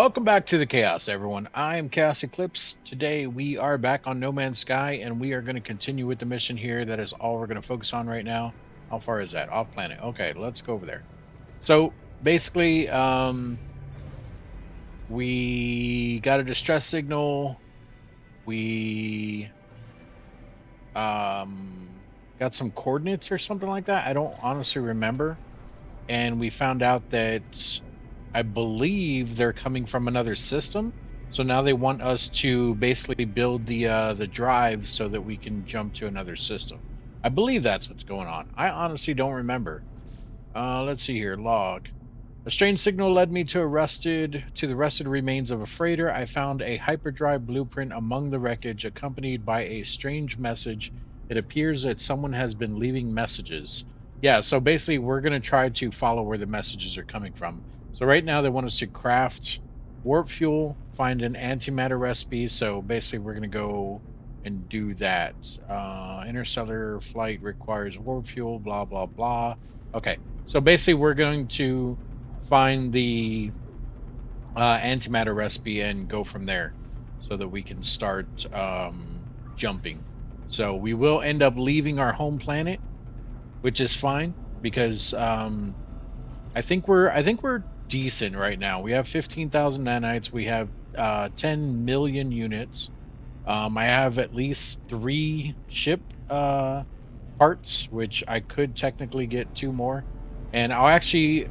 Welcome back to the Chaos, everyone. I am ChaosEclipse. Today we are back on No Man's Sky, and we are going to continue with the mission here. That is all we're going to focus on right now. How far is that? Off planet. Okay, let's go over there. So basically, we got a distress signal. We got some coordinates or something like that. I don't honestly remember. And we found out that I believe they're coming from another system. So now they want us to basically build the drive so that we can jump to another system. I believe that's what's going on. I honestly don't remember. Let's see here. Log. A strange signal led me to the rusted remains of a freighter. I found a hyperdrive blueprint among the wreckage, accompanied by a strange message. It appears that someone has been leaving messages. Yeah, so basically we're going to try to follow where the messages are coming from. So right now they want us to craft warp fuel, find an antimatter recipe. So basically we're going to go and do that. Interstellar flight requires warp fuel, blah, blah, blah. Okay, so basically we're going to find the antimatter recipe and go from there so that we can start jumping. So we will end up leaving our home planet, which is fine because I think we're decent right now. We have 15,000 nanites. We have 10 million units. I have at least 3 ship parts, which I could technically get 2 more. And I'll actually,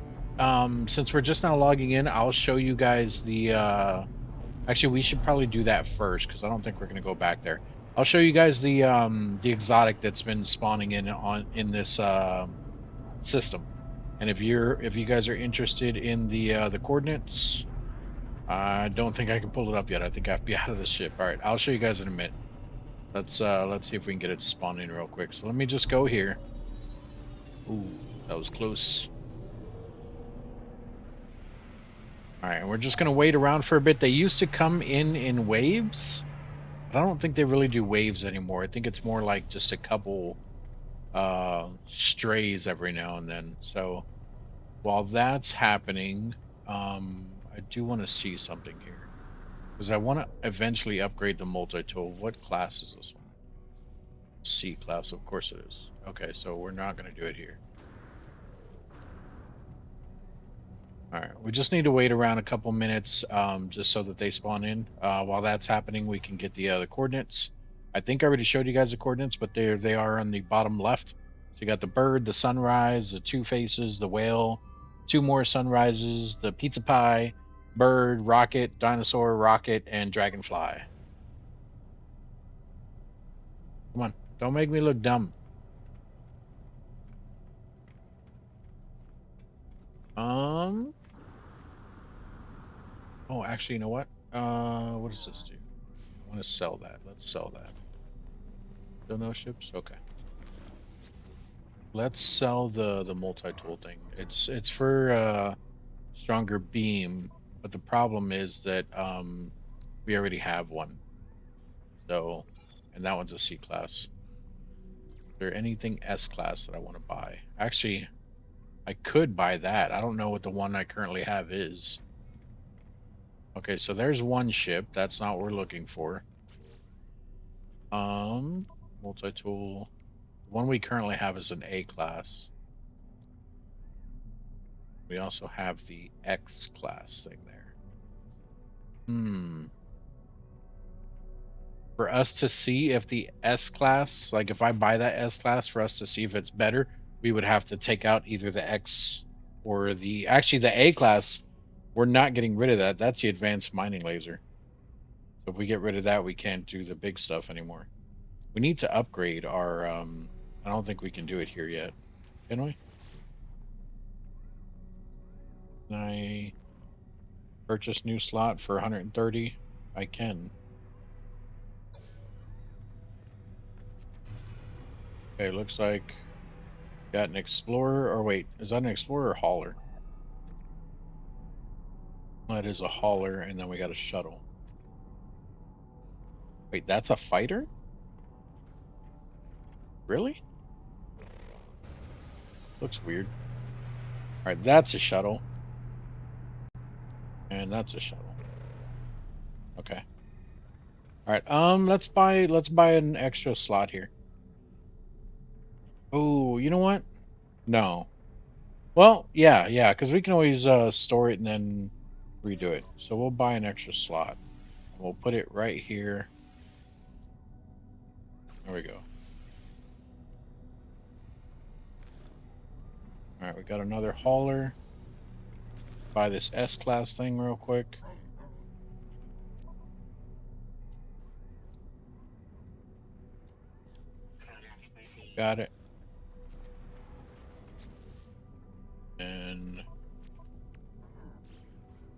since we're just now logging in, I'll show you guys the. Actually, we should probably do that first because I don't think we're gonna go back there. I'll show you guys the exotic that's been spawning in this system. And if you guys are interested in the coordinates, I don't think I can pull it up yet. I think I have to be out of the ship. All right, I'll show you guys in a minute. Let's see if we can get it to spawn in real quick. So let me just go here. Ooh, that was close. All right, and we're just gonna wait around for a bit. They used to come in waves, but I don't think they really do waves anymore. I think it's more like just a couple strays every now and then. So while that's happening, I do want to see something here because I want to eventually upgrade the multi-tool. What class is this one? C class, of course it is. Okay, so we're not going to do it here. All right, we just need to wait around a couple minutes just so that they spawn in. While that's happening, we can get the coordinates. I think I already showed you guys the coordinates, but they are on the bottom left. So you got the bird, the sunrise, the 2 faces, the whale, 2 more sunrises, the pizza pie, bird, rocket, dinosaur, rocket, and dragonfly. Come on, don't make me look dumb. Um. Oh, actually, you know what? What does this do? I want to sell that. Let's sell that. Still no ships? Okay. Let's sell the multi-tool thing. It's for stronger beam, but the problem is that we already have one. So, and that one's a C class. Is there anything S class that I want to buy? Actually, I could buy that. I don't know what the one I currently have is. Okay, so there's one ship. That's not what we're looking for. Multi-tool. The one we currently have is an A class. We also have the X class thing there. For us to see if the S class, like if I buy that S class for us to see if it's better, we would have to take out either the X or actually the A class. We're not getting rid of that. That's the advanced mining laser. So if we get rid of that, we can't do the big stuff anymore. We need to upgrade our, I don't think we can do it here yet. Can we? Can I purchase new slot for 130? I can. Okay, looks like got an explorer, or wait, is that an explorer or hauler? That is a hauler, and then we got a shuttle. Wait, that's a fighter? Really? Looks weird. All right, that's a shuttle. And that's a shuttle. Okay. All right. Let's buy an extra slot here. Oh, you know what? No. Well, yeah, because we can always store it and then redo it. So we'll buy an extra slot. We'll put it right here. There we go. All right, we got another hauler. Buy this S-class thing real quick. Got it. And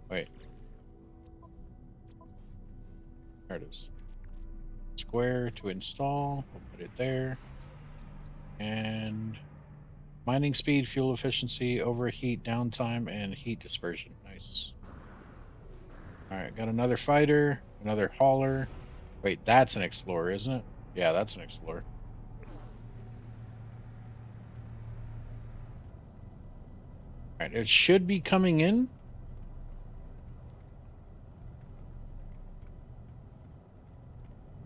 wait, there it is. Square to install. We'll put it there. And mining speed, fuel efficiency, overheat, downtime, and heat dispersion. Nice. All right, got another fighter, another hauler. Wait, that's an explorer, isn't it? Yeah, that's an explorer. All right, it should be coming in.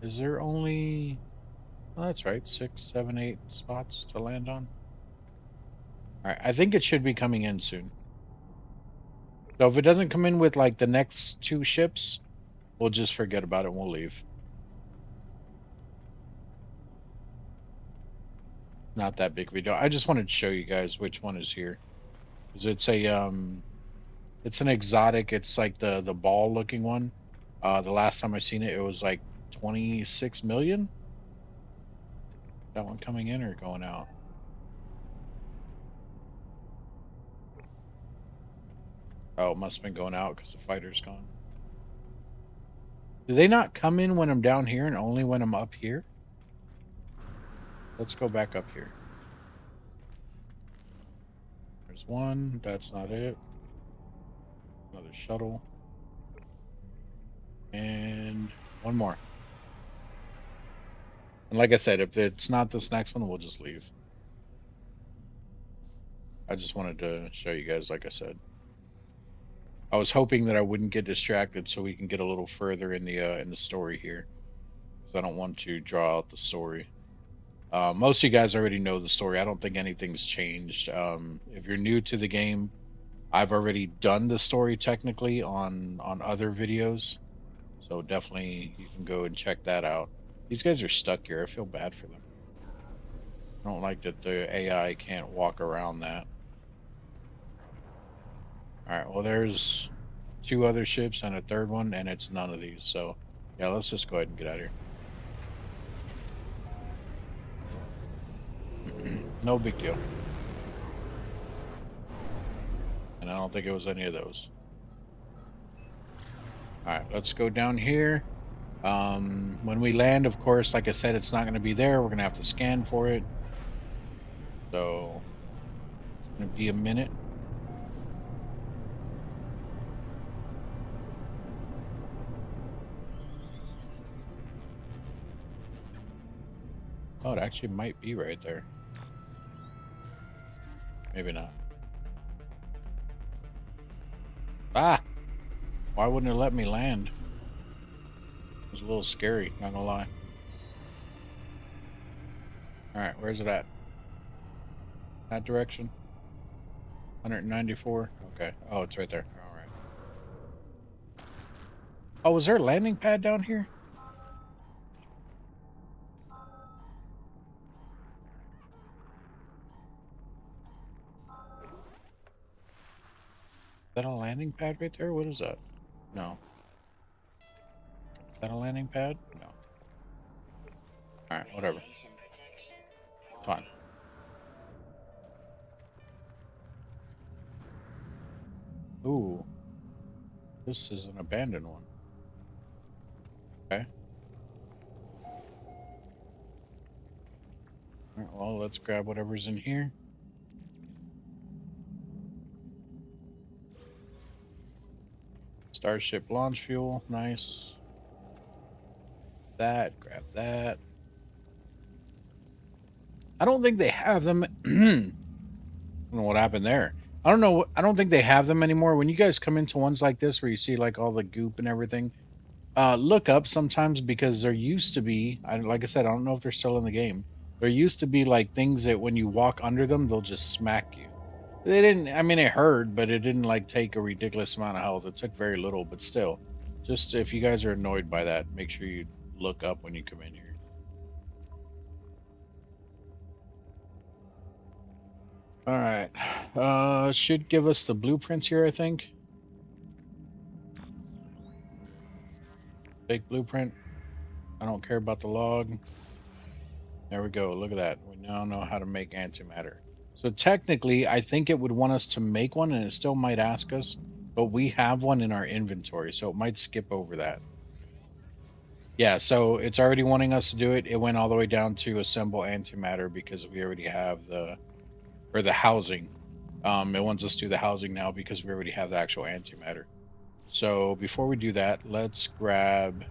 Is there only... Oh, that's right, 6, 7, 8 spots to land on. All right, I think it should be coming in soon. So if it doesn't come in with like the next 2 ships, we'll just forget about it and we'll leave. Not that big of a deal. I just wanted to show you guys which one is here. Because it's an exotic. It's like the ball looking one. The last time I seen it, it was like 26 million. That one coming in or going out? Oh, it must have been going out because the fighter's gone. Do they not come in when I'm down here and only when I'm up here? Let's go back up here. There's one. That's not it. Another shuttle. And one more. And like I said, if it's not this next one, we'll just leave. I just wanted to show you guys, like I said. I was hoping that I wouldn't get distracted so we can get a little further in the story here. Because I don't want to draw out the story. Most of you guys already know the story. I don't think anything's changed. If you're new to the game, I've already done the story technically on other videos. So definitely you can go and check that out. These guys are stuck here. I feel bad for them. I don't like that the AI can't walk around that. All right, well, there's 2 other ships and a third one, and it's none of these. So, yeah, let's just go ahead and get out of here. No big deal. And I don't think it was any of those. All right, let's go down here. When we land, of course, like I said, it's not going to be there. We're going to have to scan for it. So, it's going to be a minute. Oh, it actually might be right there. Maybe not. Ah! Why wouldn't it let me land? It was a little scary, not gonna lie. Alright, where's it at? That direction? 194? Okay. Oh, it's right there. Alright. Oh, was there a landing pad down here? Is that a landing pad right there? What is that? No. Is that a landing pad? No. Alright, whatever. Fine. Ooh. This is an abandoned one. Okay. Alright, well, let's grab whatever's in here. Starship launch fuel. Nice. That. Grab that. I don't think they have them. I don't know what happened there. I don't know. I don't think they have them anymore. When you guys come into ones like this where you see like all the goop and everything, look up sometimes because there used to be. Like I said, I don't know if they're still in the game. There used to be like things that when you walk under them, they'll just smack you. They didn't. I mean, it hurt, but it didn't like take a ridiculous amount of health. It took very little, but still, just if you guys are annoyed by that, make sure you look up when you come in here. All right. Should give us the blueprints here, I think. Fake blueprint. I don't care about the log. There we go. Look at that. We now know how to make antimatter. So technically, I think it would want us to make one, and it still might ask us, but we have one in our inventory, so it might skip over that. Yeah, so it's already wanting us to do it. It went all the way down to assemble antimatter because we already have the housing. It wants us to do the housing now because we already have the actual antimatter. So before we do that, let's grab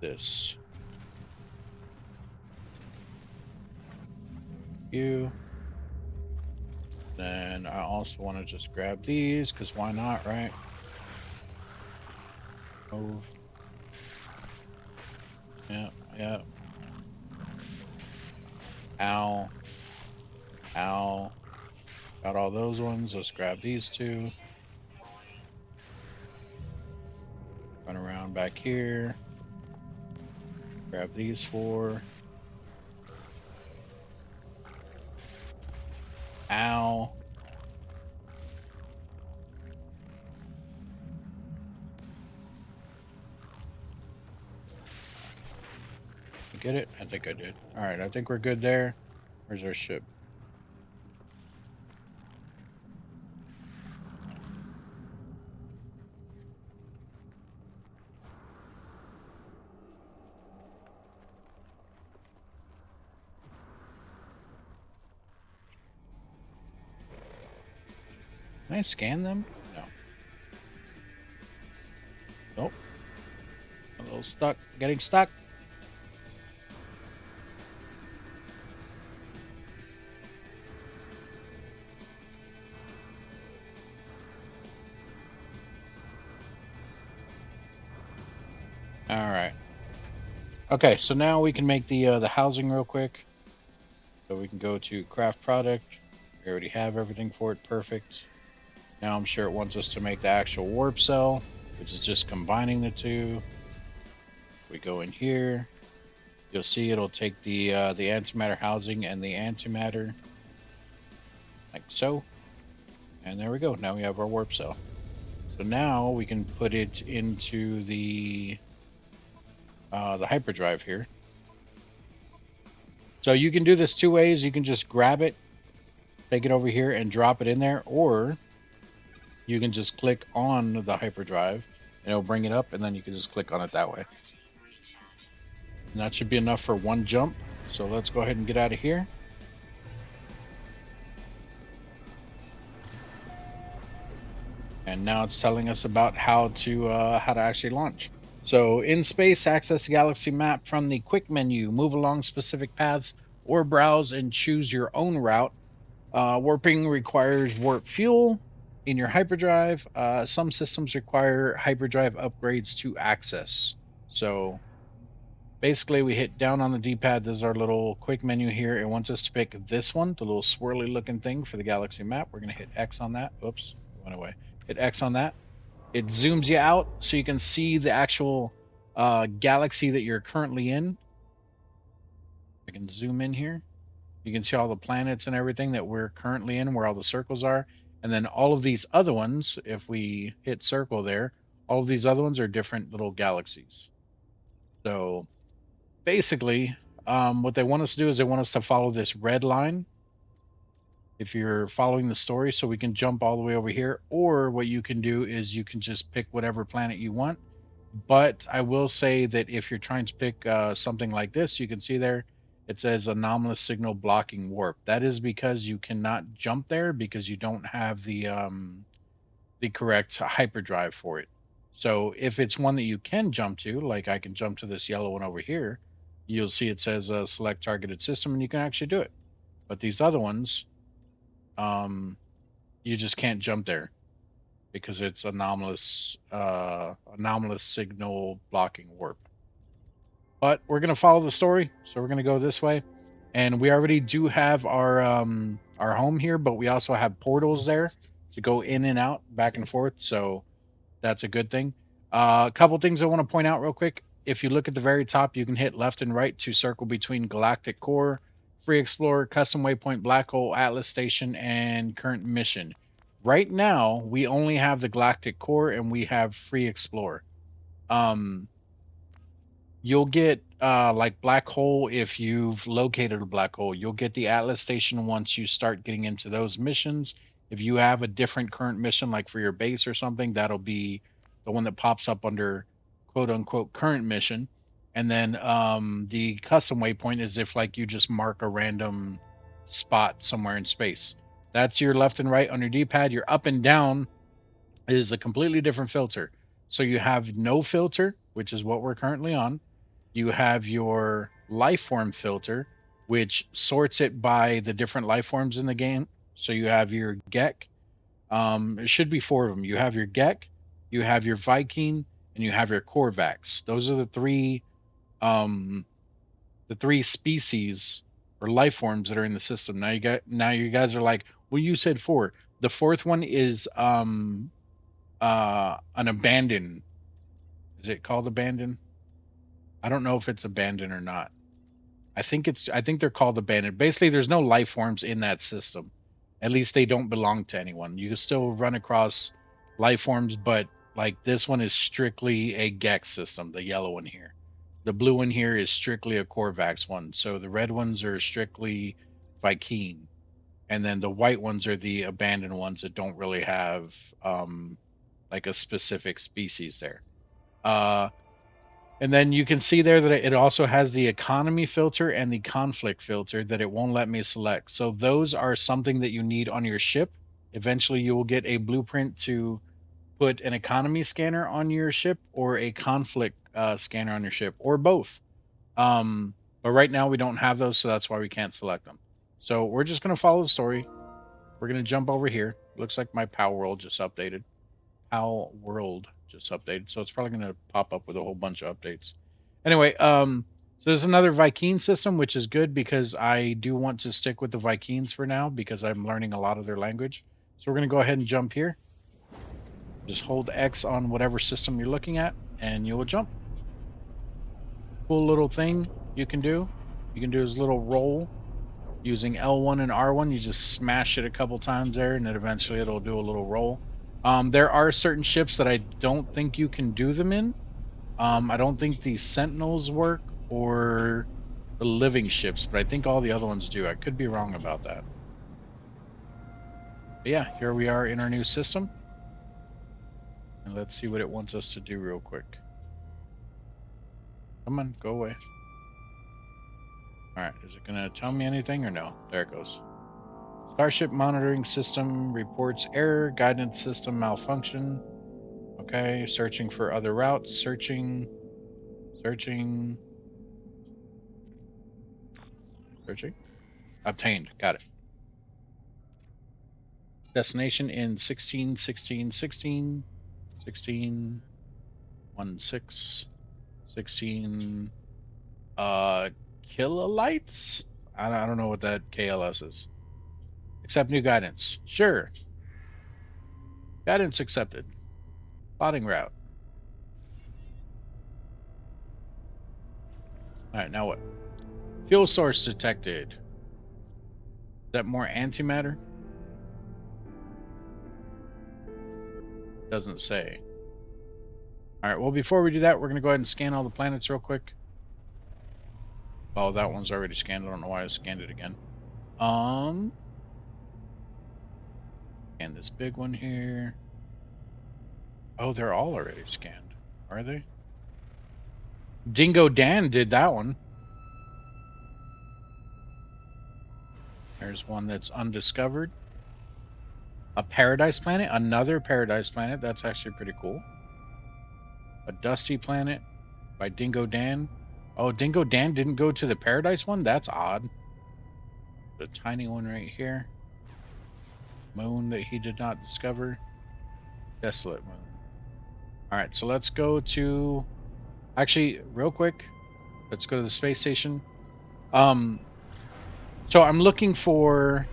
this. You. Then I also want to just grab these because why not, right? Move. Yeah, yeah. Ow. Ow. Got all those ones. Let's grab these two. Run around back here. Grab these four. Ow. Get it? I think I did. All right, I think we're good there. Where's our ship? Can I scan them? No. Nope. A little stuck. Getting stuck. All right. Okay, so now we can make the housing real quick. So we can go to craft product. We already have everything for it. Perfect. Now I'm sure it wants us to make the actual warp cell, which is just combining the two. We go in here. You'll see it'll take the antimatter housing and the antimatter, like so. And there we go. Now we have our warp cell. So now we can put it into the hyperdrive here. So you can do this two ways. You can just grab it, take it over here, and drop it in there, or you can just click on the hyperdrive, and it'll bring it up, and then you can just click on it that way. And that should be enough for one jump. So let's go ahead and get out of here. And now it's telling us about how to actually launch. So in space, access the galaxy map from the quick menu, move along specific paths, or browse and choose your own route. Warping requires warp fuel in your hyperdrive. Some systems require hyperdrive upgrades to access. So basically, we hit down on the D-pad. This is our little quick menu here. It wants us to pick this one, the little swirly looking thing for the galaxy map. We're going to hit X on that. Oops, it went away. Hit X on that. It zooms you out so you can see the actual galaxy that you're currently in. I can zoom in here. You can see all the planets and everything that we're currently in, where all the circles are. And then all of these other ones, if we hit circle there, all of these other ones are different little galaxies. So basically, what they want us to do is they want us to follow this red line. If you're following the story, so we can jump all the way over here, or what you can do is you can just pick whatever planet you want. But I will say that if you're trying to pick something like this, you can see there it says anomalous signal blocking warp. That is because you cannot jump there because you don't have the correct hyperdrive for it. So if it's one that you can jump to, like I can jump to this yellow one over here, you'll see it says select targeted system, and you can actually do it. But these other ones, You just can't jump there because it's anomalous signal blocking warp. But we're gonna follow the story, so we're gonna go this way. And we already do have our home here, but we also have portals there to go in and out, back and forth. So that's a good thing. A couple things I want to point out real quick. If you look at the very top, you can hit left and right to circle between Galactic Core, Free Explorer, Custom Waypoint, Black Hole, Atlas Station, and current mission. Right now, we only have the Galactic Core and we have Free Explorer. Um, you'll get like black hole if you've located a black hole. You'll get the Atlas Station once you start getting into those missions. If you have a different current mission, like for your base or something, that'll be the one that pops up under quote unquote current mission. And then the custom waypoint is if like you just mark a random spot somewhere in space. That's your left and right on your D-pad. Your up and down is a completely different filter. So you have no filter, which is what we're currently on. You have your life form filter, which sorts it by the different life forms in the game. So you have your Gek. It should be four of them. You have your Gek, you have your Viking, and you have your Korvax. Those are the three species or life forms that are in the system. Now you guys are like, well, you said four. The fourth one is an abandon. Is it called abandon? I don't know if it's abandon or not. I think they're called abandoned. Basically, there's no life forms in that system. At least they don't belong to anyone. You can still run across life forms, but like this one is strictly a Gex system, the yellow one here. The blue one here is strictly a Corvax one. So the red ones are strictly Viking. And then the white ones are the abandoned ones that don't really have like a specific species there. Uh, and then you can see there that it also has the economy filter and the conflict filter that it won't let me select. So those are something that you need on your ship. Eventually, you will get a blueprint to put an economy scanner on your ship or a conflict scanner on your ship or both. But right now, we don't have those, so that's why we can't select them. So we're just going to follow the story. We're going to jump over here. Looks like my Power World just updated. Power World just updated, so it's probably going to pop up with a whole bunch of updates. Anyway, so there's another Viking system, which is good because I do want to stick with the Vikings for now because I'm learning a lot of their language. So we're going to go ahead and jump here. Just hold X on whatever system you're looking at, and you will jump. Cool little thing you can do. You can do this little roll using L1 and R1. You just smash it a couple times there, and then eventually it'll do a little roll. There are certain ships that I don't think you can do them in. I don't think the Sentinels work or the living ships, but I think all the other ones do. I could be wrong about that. But yeah, here we are in our new system. And let's see what it wants us to do real quick. Come on, go away. All right, is it going to tell me anything or no? There it goes. Starship monitoring system reports error, guidance system malfunction. Okay, searching for other routes, searching. Obtained, got it. Destination in 16, 16, 16, 16, 1, 6, 16, kilolites? I don't know what that KLS is. Accept new guidance. Sure. Guidance accepted. Plotting route. All right, now what? Fuel source detected. Is that more antimatter? Doesn't say. All right, well, before we do that, we're going to go ahead and scan all the planets real quick. Oh, that one's already scanned. I don't know why I scanned it again. And this big one here. Oh, they're all already scanned. Are they? Dingo Dan did that one. There's one that's undiscovered. A paradise planet, another paradise planet. That's actually pretty cool. A dusty planet by Dingo Dan. Oh, Dingo Dan didn't go to the paradise one? That's odd. The tiny one right here. moon that he did not discover. Desolate moon. All right, so let's go to. Actually, real quick, let's go to the space station. So I'm looking for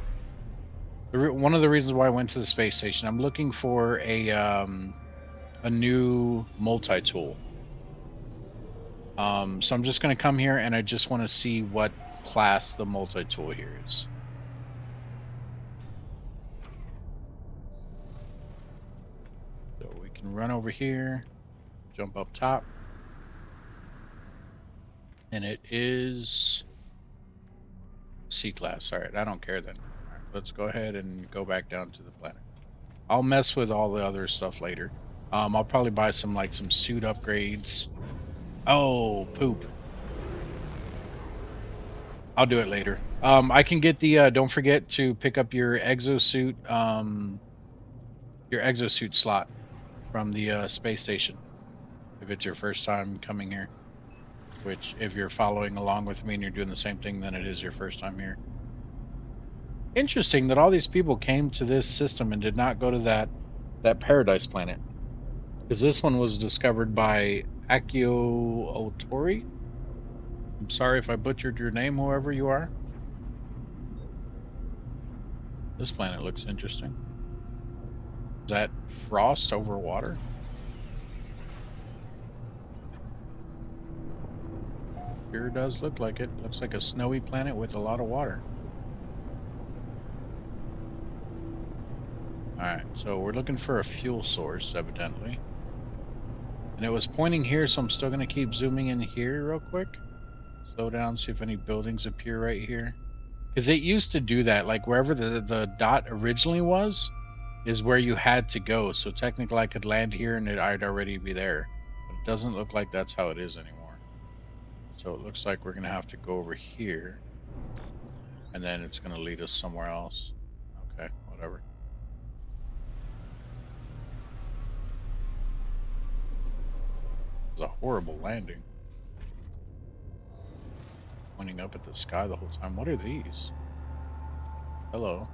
one of the reasons why I went to the space station. I'm looking for a new multi-tool. So I'm just going to come here and I just want to see what class the multi-tool here is. So we can run over here, jump up top, and it is C class. All right, I don't care then. All right, let's go ahead and go back down to the planet. I'll mess with all the other stuff later. I'll probably buy some suit upgrades. Oh, poop. I'll do it later. I can get the don't forget to pick up your exosuit slot from the space station if it's your first time coming here. Which if you're following along with me and you're doing the same thing, then it is your first time here. Interesting that all these people came to this system and did not go to that paradise planet. Because this one was discovered by Akio Otori. I'm sorry if I butchered your name, whoever you are. This planet looks interesting. Is that frost over water? Sure does look like it. Looks like a snowy planet with a lot of water. Alright, so we're looking for a fuel source, evidently. And it was pointing here, so I'm still going to keep zooming in here real quick. Slow down, see if any buildings appear right here. Because it used to do that, like wherever the dot originally was, is where you had to go. So technically I could land here and I'd already be there. But it doesn't look like that's how it is anymore. So it looks like we're going to have to go over here. And then it's going to lead us somewhere else. Okay, whatever. It's a horrible landing. Pointing up at the sky the whole time. What are these? Hello.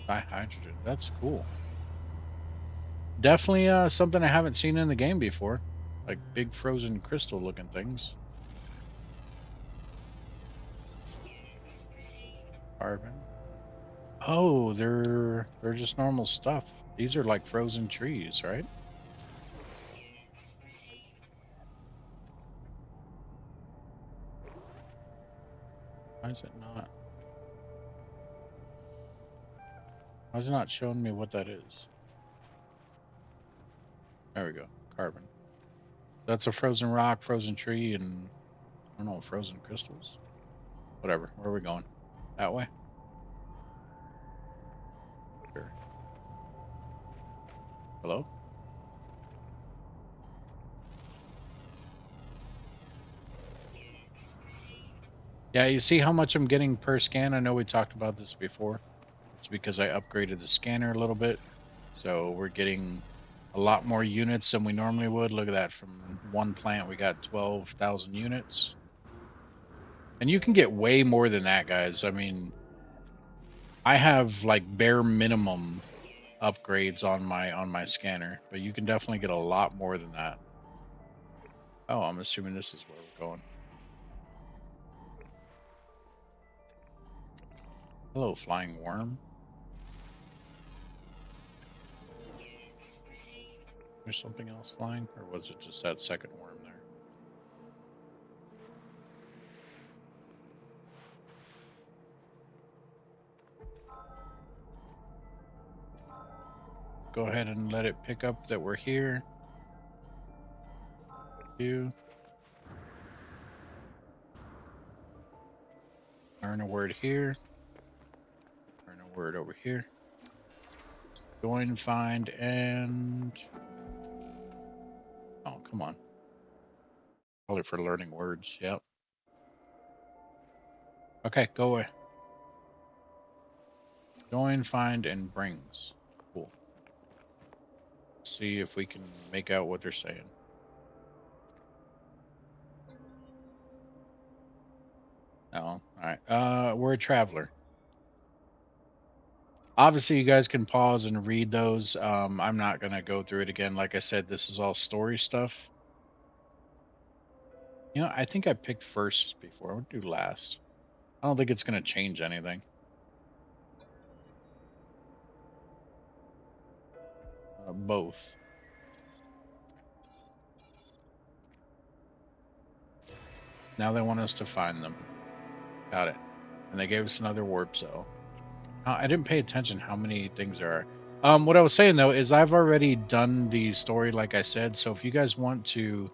Hydrogen. That's cool. Definitely something I haven't seen in the game before. Like big frozen crystal looking things. Carbon. Oh, they're just normal stuff. These are like frozen trees, right? Why is it not? Why is it not showing me what that is? There we go. Carbon. That's a frozen rock, frozen tree, and I don't know, frozen crystals. Whatever. Where are we going? That way? Sure. Hello? Yeah, you see how much I'm getting per scan? I know we talked about this before. It's because I upgraded the scanner a little bit. So we're getting a lot more units than we normally would. Look at that. From one plant, we got 12,000 units. And you can get way more than that, guys. I mean, I have like bare minimum upgrades on my scanner, but you can definitely get a lot more than that. Oh, I'm assuming this is where we're going. Hello, flying worm. There's something else flying, or was it just that second worm there? Go ahead and let it pick up that we're here. You learn a word here. Learn a word over here. Join, find, and oh, come on. Probably for learning words. Yep. Okay, go away. Join, find, and brings. Cool. See if we can make out what they're saying. No, All right. We're a traveler. Obviously, you guys can pause and read those. I'm not gonna go through it again. Like I said, this is all story stuff. You know, I think I picked first before. I would do last. I don't think it's gonna change anything. Both. Now they want us to find them. Got it. And they gave us another warp cell. I didn't pay attention how many things there are. What I was saying though is I've already done the story, like I said. So if you guys want to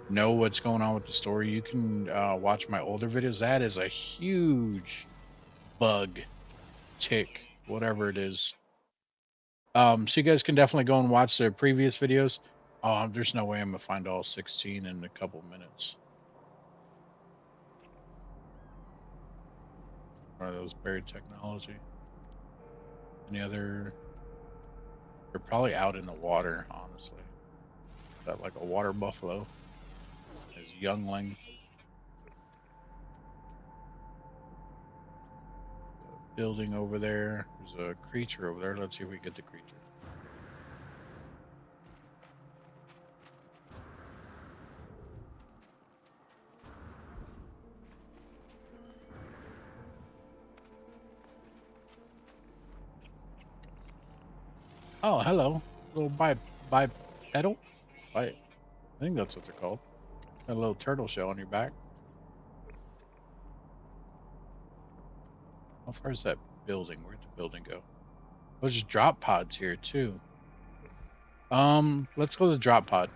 know what's going on with the story, you can watch my older videos. That is a huge bug, tick, whatever it is. So you guys can definitely go and watch the previous videos. There's no way I'm gonna find all 16 in a couple minutes. Are those buried technology? Any other? They're probably out in the water, honestly. Is that like a water buffalo? His youngling. Building over there. There's a creature over there. Let's see if we get the creature. Oh, hello. Little bipedal? I think that's what they're called. Got a little turtle shell on your back. How far is that building? Where'd the building go? There's drop pods here too. Let's go to the drop pod.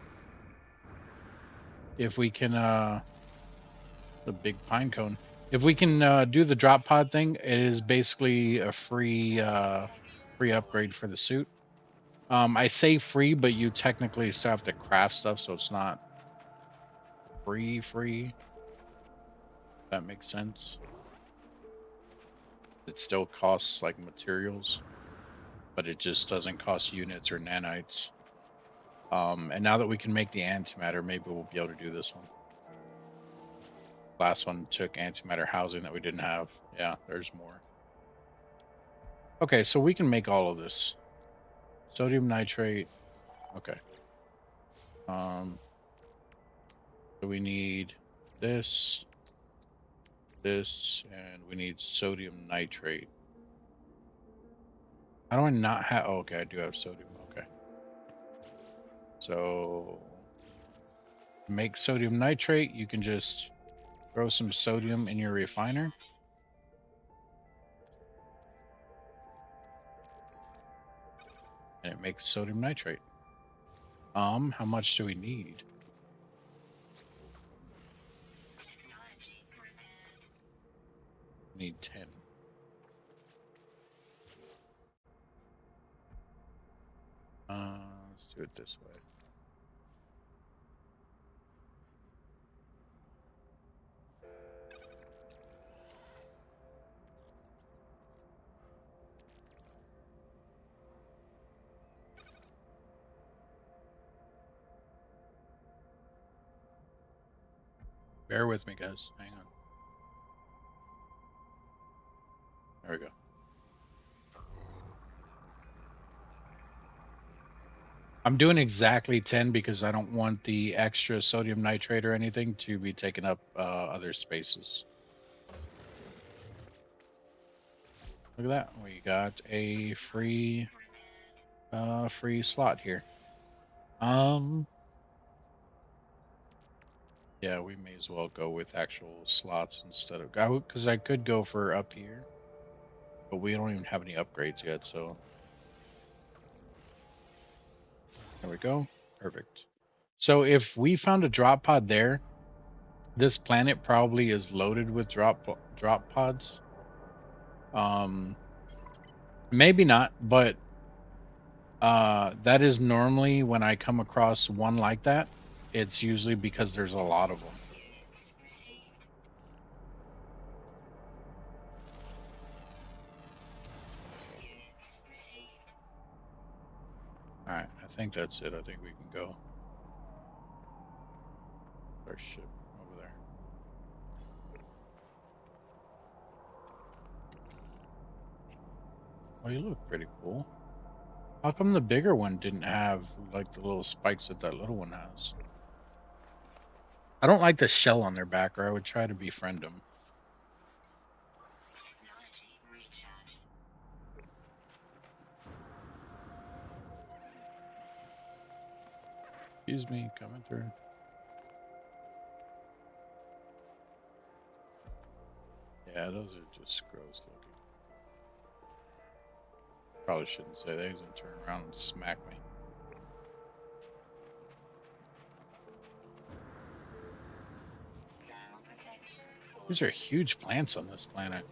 If we can the big pine cone. If we can do the drop pod thing, it is basically a free upgrade for the suit. I say free, but you technically still have to craft stuff, so it's not free. If that makes sense. It still costs like materials, but it just doesn't cost units or nanites. And now that we can make the antimatter, maybe we'll be able to do this one. Last one took antimatter housing that we didn't have. Yeah, there's more. Okay, so we can make all of this. Sodium nitrate. Okay. So we need this, and we need sodium nitrate. How do I not have? Oh, okay, I do have sodium. Okay. So to make sodium nitrate, you can just throw some sodium in your refiner. And it makes sodium nitrate. How much do we need? We need 10. Let's do it this way. Bear with me, guys. Hang on. There we go. I'm doing exactly 10 because I don't want the extra sodium nitrate or anything to be taking up other spaces. Look at that. We got a free slot here. Yeah, we may as well go with actual slots instead of because I could go for up here, but we don't even have any upgrades yet, so there we go. Perfect. So if we found a drop pod there, this planet probably is loaded with drop pods. Maybe not, but that is normally when I come across one like that, it's usually because there's a lot of them. All right, I think that's it. I think we can go. Our ship over there. Oh, you look pretty cool. How come the bigger one didn't have like the little spikes that little one has? I don't like the shell on their back, or I would try to befriend them. Excuse me, coming through. Yeah, those are just gross looking. Probably shouldn't say that. He's gonna turn around and smack me. These are huge plants on this planet.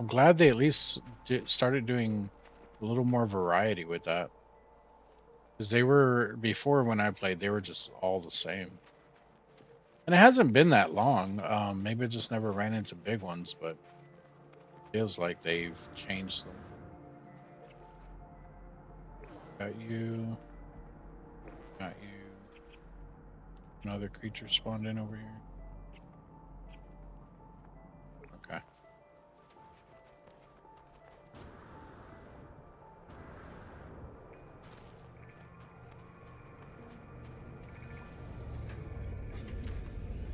I'm glad they at least started doing a little more variety with that. Because they were, before when I played, they were just all the same. And it hasn't been that long. Maybe I just never ran into big ones, but it feels like they've changed them. Got you. Got you. Another creature spawned in over here. Okay.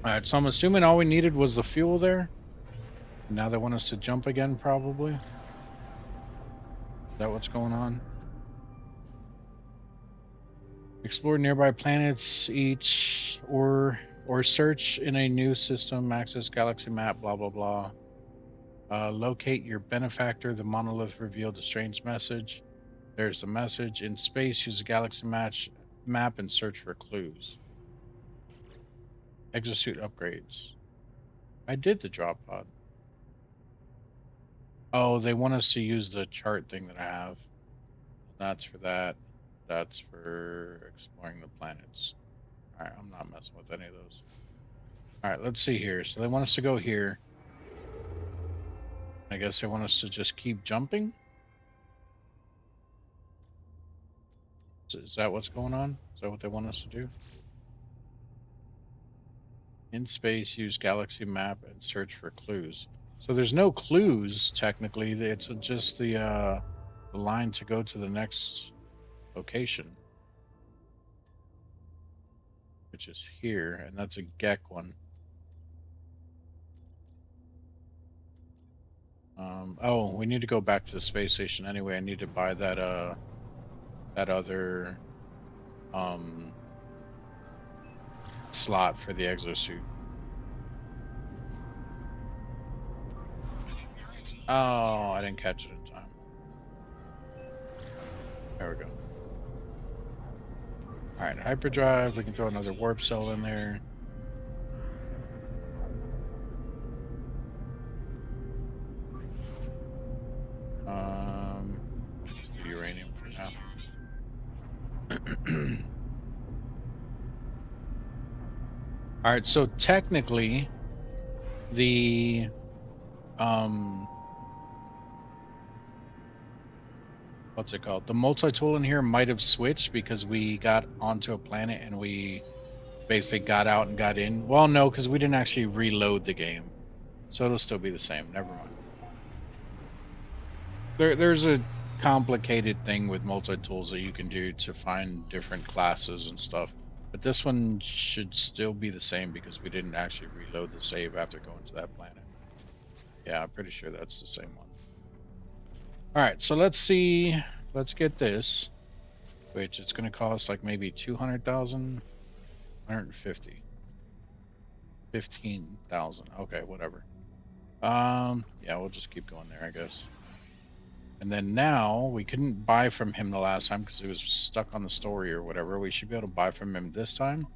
Alright, so I'm assuming all we needed was the fuel there. Now they want us to jump again, probably. Is that what's going on? Explore nearby planets each or search in a new system, access galaxy map, blah blah blah. Locate your benefactor. The monolith revealed a strange message. There's the message. In space, use a galaxy map and search for clues. Exosuit upgrades. I did the drop pod. Oh, they want us to use the chart thing that I have. That's for that. That's for exploring the planets. All right, I'm not messing with any of those. All right, let's see here. So they want us to go here. I guess they want us to just keep jumping. Is that what's going on? Is that what they want us to do? In space, use galaxy map and search for clues. So there's no clues technically. It's just the line to go to the next location, which is here, and that's a Gek one. Oh, we need to go back to the space station anyway. I need to buy that other slot for the exosuit. Oh, I didn't catch it in time. There we go. All right, hyperdrive. We can throw another warp cell in there. Just do uranium for now. All right, so technically, the what's it called? The multi-tool in here might have switched because we got onto a planet and we basically got out and got in. Well, no, because we didn't actually reload the game, so it'll still be the same. Never mind. There's a complicated thing with multi-tools that you can do to find different classes and stuff. But this one should still be the same because we didn't actually reload the save after going to that planet. Yeah, I'm pretty sure that's the same one. All right, so let's see. Let's get this, which it's going to cost like maybe 200,000, 150, 15,000. Okay, whatever. Yeah, we'll just keep going there, I guess. And then now we couldn't buy from him the last time because he was stuck on the story or whatever. We should be able to buy from him this time.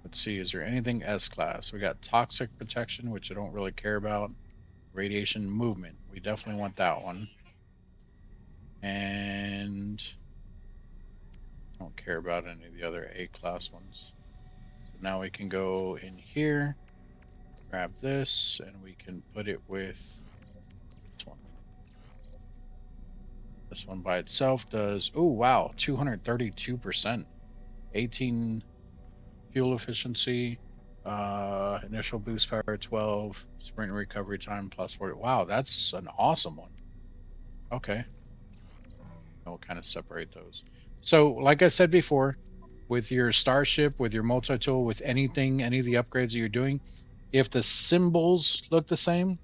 Let's see, is there anything S-class? We got toxic protection, which I don't really care about. Radiation movement. We definitely want that one. And I don't care about any of the other A-class ones. So now we can go in here, grab this, and we can put it with this one. This one by itself does, oh wow, 232%. 18 fuel efficiency, Initial boost power 12, sprint and recovery time plus 40. Wow, that's an awesome one. Okay. I'll kind of separate those. So, like I said before, with your starship, with your multi-tool, with anything, any of the upgrades that you're doing, if the symbols look the same,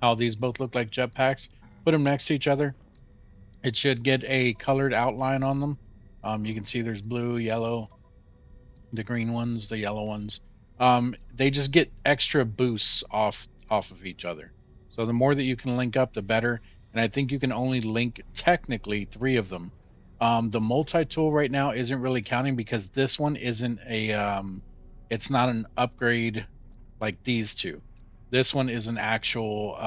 how these both look like jetpacks, put them next to each other. It should get a colored outline on them. You can see there's blue, yellow, the green ones, the yellow ones. They just get extra boosts off of each other. So the more that you can link up, the better. And I think you can only link technically three of them. The multi-tool right now isn't really counting because this one isn't a it's not an upgrade like these two. This one is an actual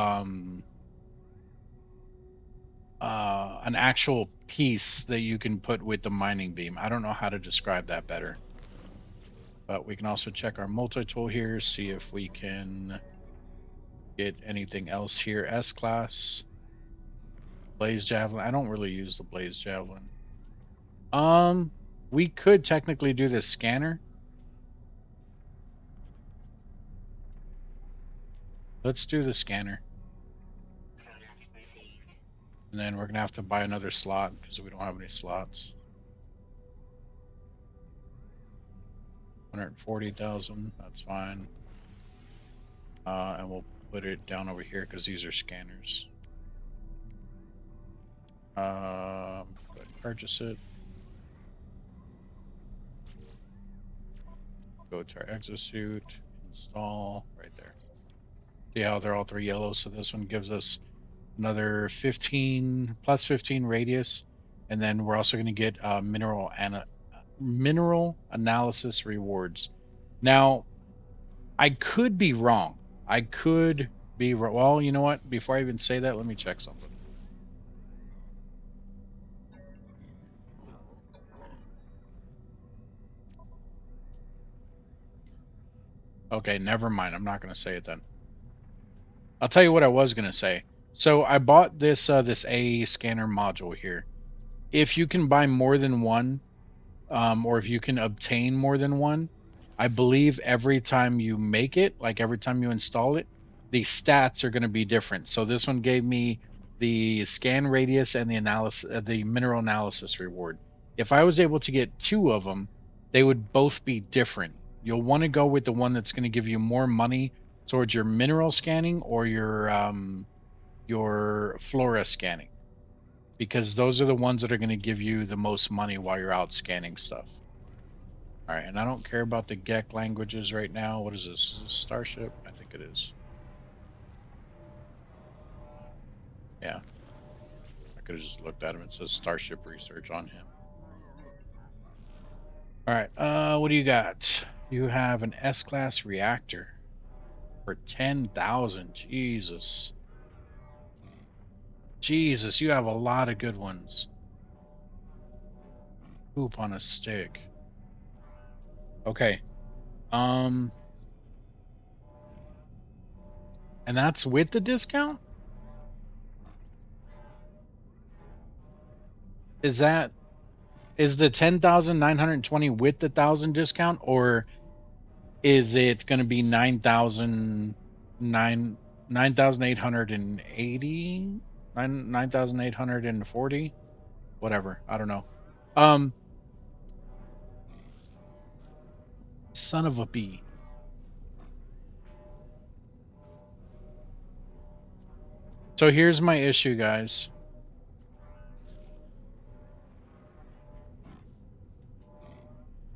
piece that you can put with the mining beam. I don't know how to describe that better. But we can also check our multi-tool here, see if we can get anything else here. S-class, Blaze Javelin. I don't really use the Blaze Javelin. We could technically do this scanner. Let's do the scanner. And then we're going to have to buy another slot because we don't have any slots. 140,000, that's fine. And we'll put it down over here because these are scanners. Go ahead and purchase it. Go to our exosuit, install right there. See how they're all three yellow? So this one gives us another 15 plus 15 radius, and then we're also going to get mineral analysis rewards. Now, I could be wrong. Well, you know what? Before I even say that, let me check something. Okay, never mind. I'm not going to say it then. I'll tell you what I was going to say. So I bought this A scanner module here. If you can buy more than one, or if you can obtain more than one, I believe every time you make it, like every time you install it, the stats are going to be different. So this one gave me the scan radius and the mineral analysis reward. If I was able to get two of them, they would both be different. You'll want to go with the one that's going to give you more money towards your mineral scanning or your flora scanning, because those are the ones that are going to give you the most money while you're out scanning stuff. All right, and I don't care about the Gek languages right now. What is this? Is this Starship? I think it is. Yeah. I could have just looked at him. It says Starship Research on him. All right, what do you got? You have an S-class reactor for 10,000. Jesus. Jesus, you have a lot of good ones. Poop on a stick. Okay. And that's with the discount? Is the 10,920 with the 1,000 discount, or is it going to be 9,880, 9,840, whatever? I don't know. Um, Son of a bee. So here's my issue, guys.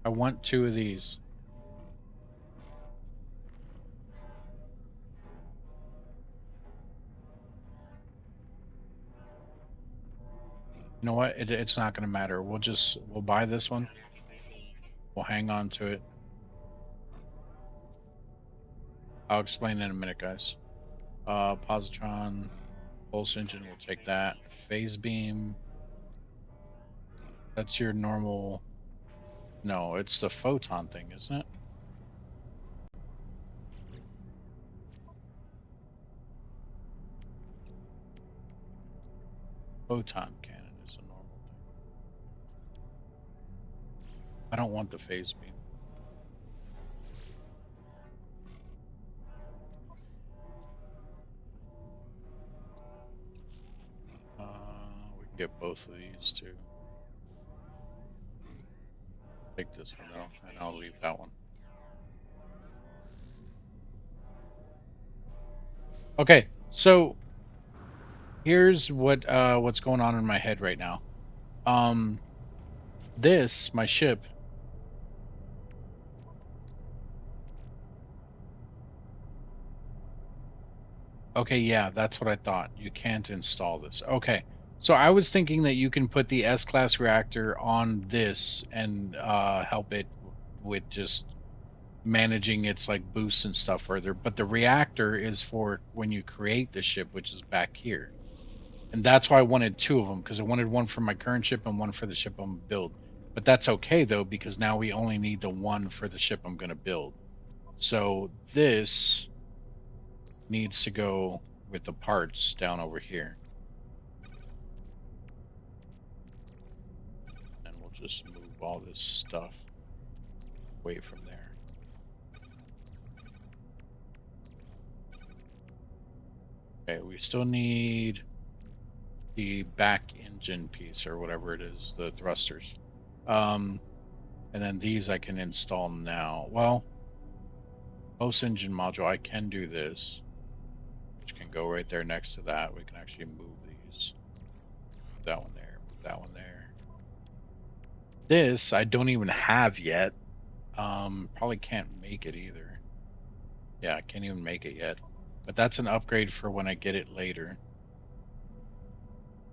I want two of these. You know what? It's not going to matter. We'll buy this one. We'll hang on to it. I'll explain in a minute, guys. Positron, pulse engine, we'll take that. Phase beam. That's your normal. No, it's the photon thing, isn't it? Photon cannon is a normal thing. I don't want the phase beam. get both of these too. Take this one though, and I'll leave that one. Okay, so here's what's going on in my head right now. This, my ship. Okay, yeah, that's what I thought. You can't install this. Okay. So I was thinking that you can put the S-class reactor on this and help it with just managing its like boosts and stuff further. But the reactor is for when you create the ship, which is back here. And that's why I wanted two of them, because I wanted one for my current ship and one for the ship I'm build. But that's okay though, because now we only need the one for the ship I'm going to build. So this needs to go with the parts down over here. And we'll just move all this stuff away from there. Okay, we still need the back engine piece or whatever it is, the thrusters. And then these I can install now. Well, post engine module, I can do this, which can go right there next to that. We can actually move these. Move that one there, move that one there. This I don't even have yet. Probably can't make it either. Yeah, I can't even make it yet. But that's an upgrade for when I get it later.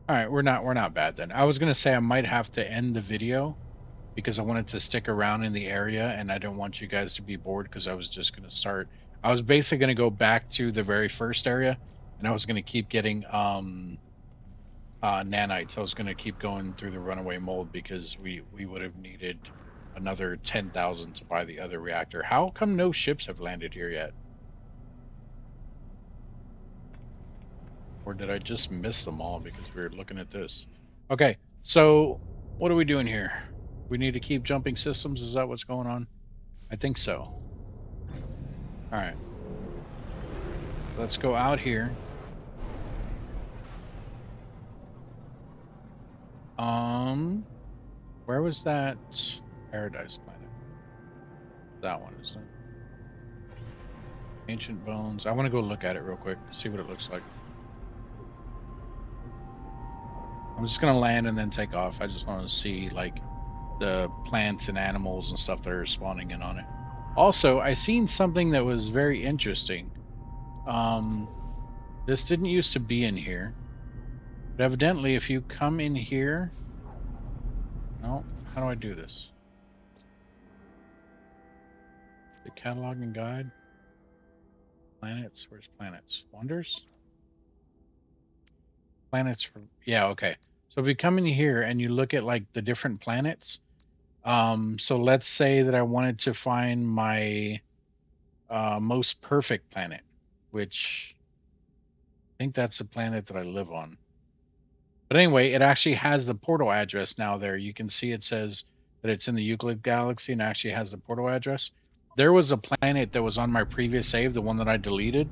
All right, we're not bad then. I was gonna say I might have to end the video because I wanted to stick around in the area and I don't want you guys to be bored because I was just gonna start. I was basically gonna go back to the very first area and I was gonna keep getting nanites. I was gonna keep going through the runaway mold because we would have needed another 10,000 to buy the other reactor. How come no ships have landed here yet? Or did I just miss them all because we were looking at this? Okay, so what are we doing here? We need to keep jumping systems? Is that what's going on? I think so. All right. Let's go out here. Where was that paradise planet? That one, isn't it? Ancient bones. I want to go look at it real quick, see what it looks like. I'm just gonna land and then take off. I just want to see like the plants and animals and stuff that are spawning in on it. Also, I seen something that was very interesting. This didn't used to be in here, but evidently if you come in here, no, how do I do this? The catalog and guide. Planets, where's planets? Wonders? Planets for, yeah, okay. So if you come in here and you look at like the different planets, so let's say that I wanted to find my most perfect planet, which I think that's the planet that I live on. But anyway, it actually has the portal address now there. You can see it says that it's in the Euclid galaxy and actually has the portal address. There was a planet that was on my previous save, the one that I deleted.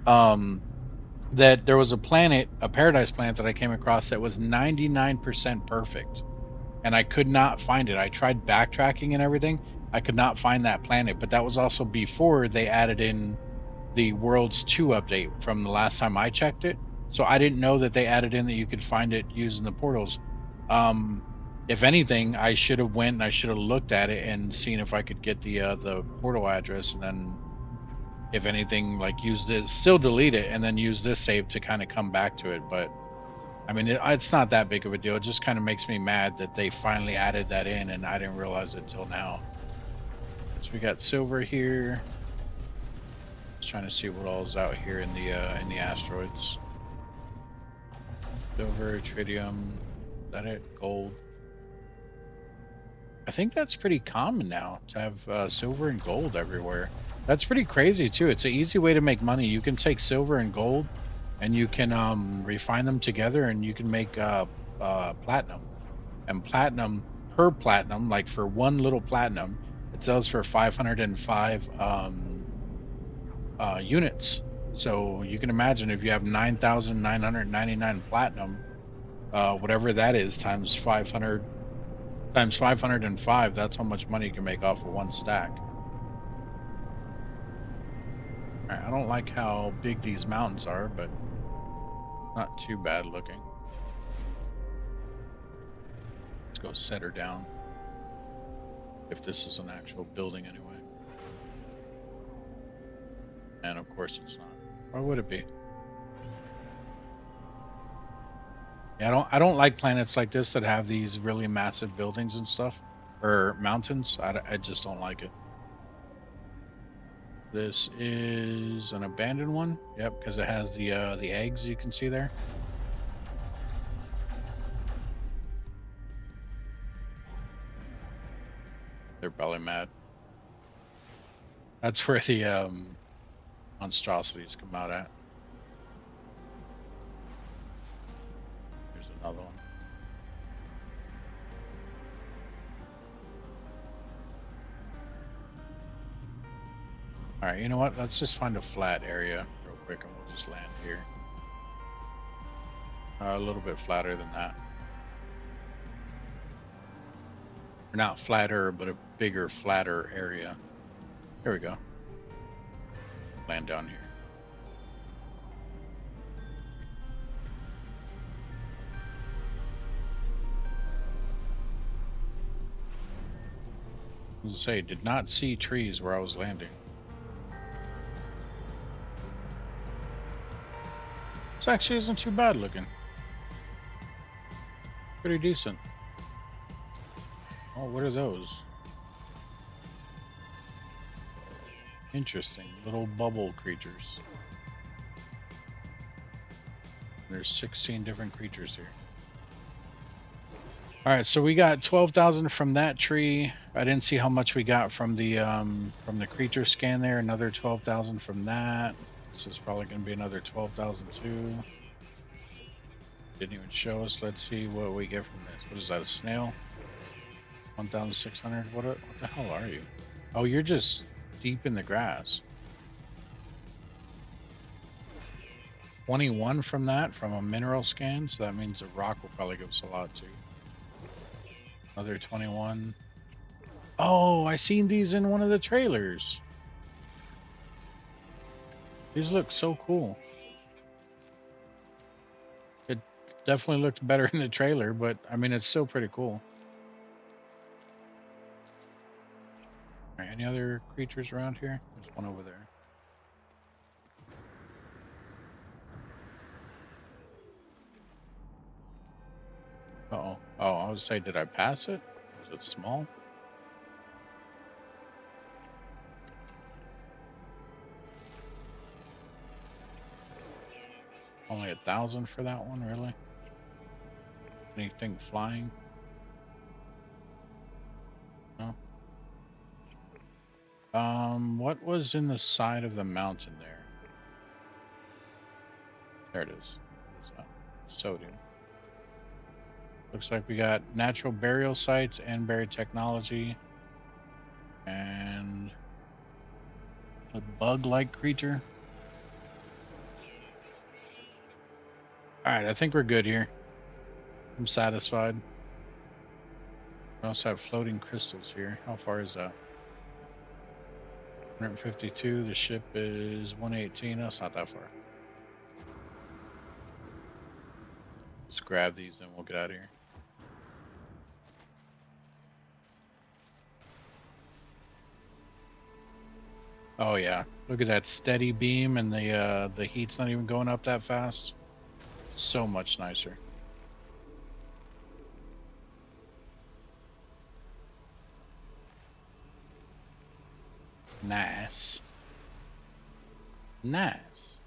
That there was a planet, a paradise planet that I came across that was 99% perfect. And I could not find it. I tried backtracking and everything. I could not find that planet, but that was also before they added in the Worlds 2 update from the last time I checked it. So I didn't know that they added in that you could find it using the portals. If anything, I should have went and I should have looked at it and seen if I could get the portal address, and then if anything, like use this, still delete it, and then use this save to kind of come back to it. But I mean, it's not that big of a deal. It just kind of makes me mad that they finally added that in, and I didn't realize it till now. So we got silver here. Just trying to see what all is out here in the asteroids. Silver, tritium, is that it? Gold. I think that's pretty common now to have silver and gold everywhere. That's pretty crazy too. It's an easy way to make money. You can take silver and gold and you can refine them together and you can make platinum. And platinum, per platinum, like for one little platinum, it sells for 505 units. So you can imagine if you have 9,999 platinum, whatever that is, times 500, times 505. That's how much money you can make off of one stack. All right, I don't like how big these mountains are, but not too bad looking. Let's go set her down. If this is an actual building anyway. And of course it's not. Why would it be? Yeah, I don't like planets like this that have these really massive buildings and stuff, or mountains. I just don't like it. This is an abandoned one. Yep, because it has the eggs you can see there. They're probably mad. That's where the monstrosities come out at. There's another one. All right, you know what? Let's just find a flat area real quick, and we'll just land here. A little bit flatter than that. Or not flatter, but a bigger, flatter area. There we go. Land down here. I was gonna say, did not see trees where I was landing. This actually isn't too bad looking. Pretty decent. Oh, what are those? Interesting. Little bubble creatures. There's 16 different creatures here. All right, so we got 12,000 from that tree. I didn't see how much we got from the creature scan there. Another 12,000 from that. This is probably going to be another 12,000 too. Didn't even show us. Let's see what we get from this. What is that? A snail? 1,600. What the hell are you? Oh, you're just deep in the grass. 21 from that, from a mineral scan. So that means the rock will probably give us a lot too. Another 21. Oh, I seen these in one of the trailers. These look so cool. It definitely looked better in the trailer, but I mean, it's still pretty cool. All right, any other creatures around here? There's one over there. Uh-oh. Oh, I was say, did I pass it? Was it small? Only 1,000 for that one, really? Anything flying? No. What was in the side of the mountain there? There it is. What is that? Sodium. Looks like we got natural burial sites and buried technology. And a bug-like creature. Alright, I think we're good here. I'm satisfied. We also have floating crystals here. How far is that? 152. The ship is 118. That's not that far. Let's grab these and we'll get out of here. Oh yeah, look at that steady beam, and the heat's not even going up that fast. So much nicer. Nice. Nice.